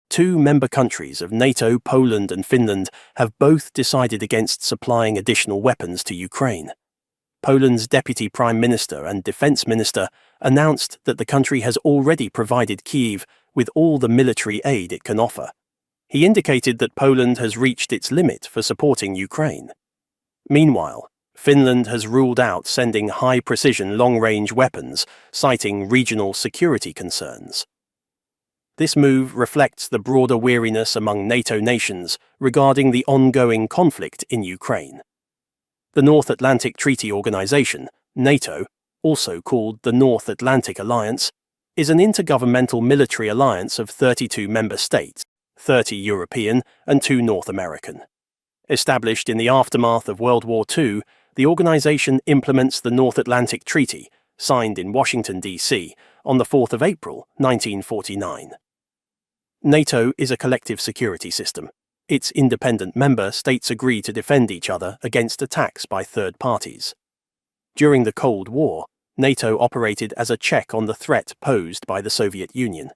Two member countries of NATO, Poland and Finland, have both decided against supplying additional weapons to Ukraine. Poland's Deputy Prime Minister and Defense Minister announced that the country has already provided Kyiv with all the military aid it can offer. He indicated that Poland has reached its limit for supporting Ukraine. Meanwhile, Finland has ruled out sending high-precision long-range weapons, citing regional security concerns. This move reflects the broader weariness among NATO nations regarding the ongoing conflict in Ukraine. The North Atlantic Treaty Organization, NATO, also called the North Atlantic Alliance, is an intergovernmental military alliance of 32 member states, 30 European and 2 North American. Established in the aftermath of World War II, the organization implements the North Atlantic Treaty, signed in Washington, D.C., on the 4th of April, 1949. NATO is a collective security system. Its independent member states agree to defend each other against attacks by third parties. During the Cold War, NATO operated as a check on the threat posed by the Soviet Union.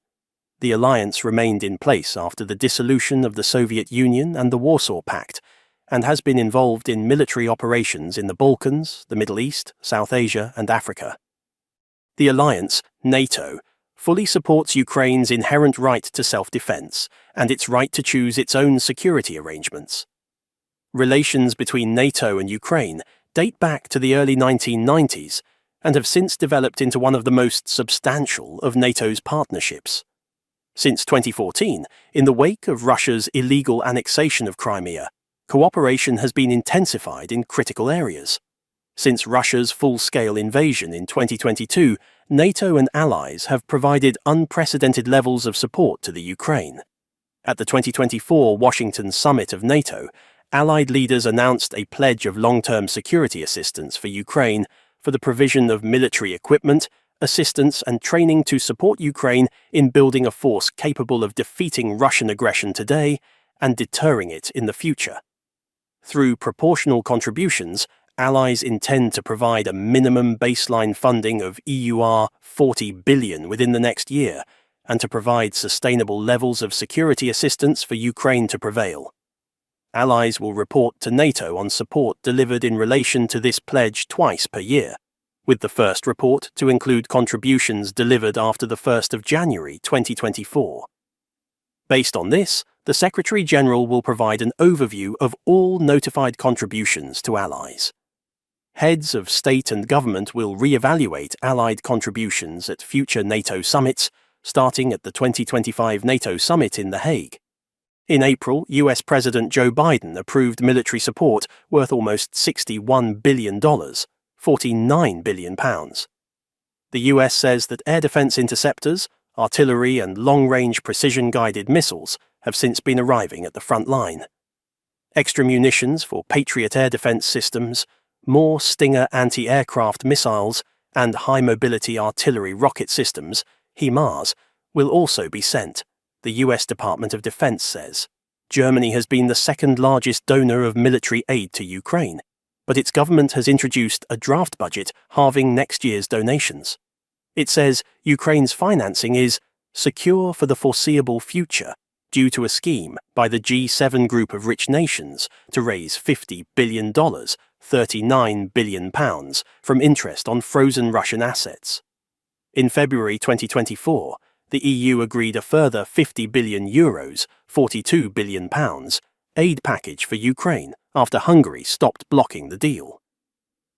The alliance remained in place after the dissolution of the Soviet Union and the Warsaw Pact, and has been involved in military operations in the Balkans, the Middle East, South Asia and Africa. The alliance, NATO, fully supports Ukraine's inherent right to self-defense and its right to choose its own security arrangements. Relations between NATO and Ukraine date back to the early 1990s and have since developed into one of the most substantial of NATO's partnerships. Since 2014, in the wake of Russia's illegal annexation of Crimea, cooperation has been intensified in critical areas. Since Russia's full-scale invasion in 2022, NATO and allies have provided unprecedented levels of support to the Ukraine. At the 2024 Washington Summit of NATO, allied leaders announced a pledge of long-term security assistance for Ukraine for the provision of military equipment, assistance and training to support Ukraine in building a force capable of defeating Russian aggression today and deterring it in the future. Through proportional contributions, allies intend to provide a minimum baseline funding of EUR 40 billion within the next year, and to provide sustainable levels of security assistance for Ukraine to prevail. Allies will report to NATO on support delivered in relation to this pledge twice per year, with the first report to include contributions delivered after the 1st of January 2024. Based on this, the Secretary-General will provide an overview of all notified contributions to allies. Heads of state and government will re-evaluate allied contributions at future NATO summits, starting at the 2025 NATO summit in The Hague. In April, US President Joe Biden approved military support worth almost $61 billion, £49 billion. The US says that air defense interceptors, artillery and long-range precision-guided missiles have since been arriving at the front line. Extra munitions for Patriot air defense systems, more Stinger anti-aircraft missiles, and high-mobility artillery rocket systems, HIMARS, will also be sent, the US Department of Defense says. Germany has been the second-largest donor of military aid to Ukraine, but its government has introduced a draft budget halving next year's donations. It says Ukraine's financing is secure for the foreseeable future due to a scheme by the G7 group of rich nations to raise $50 billion, £39 billion, from interest on frozen Russian assets. In February 2024, the EU agreed a further €50 billion, £42 billion, aid package for Ukraine after Hungary stopped blocking the deal.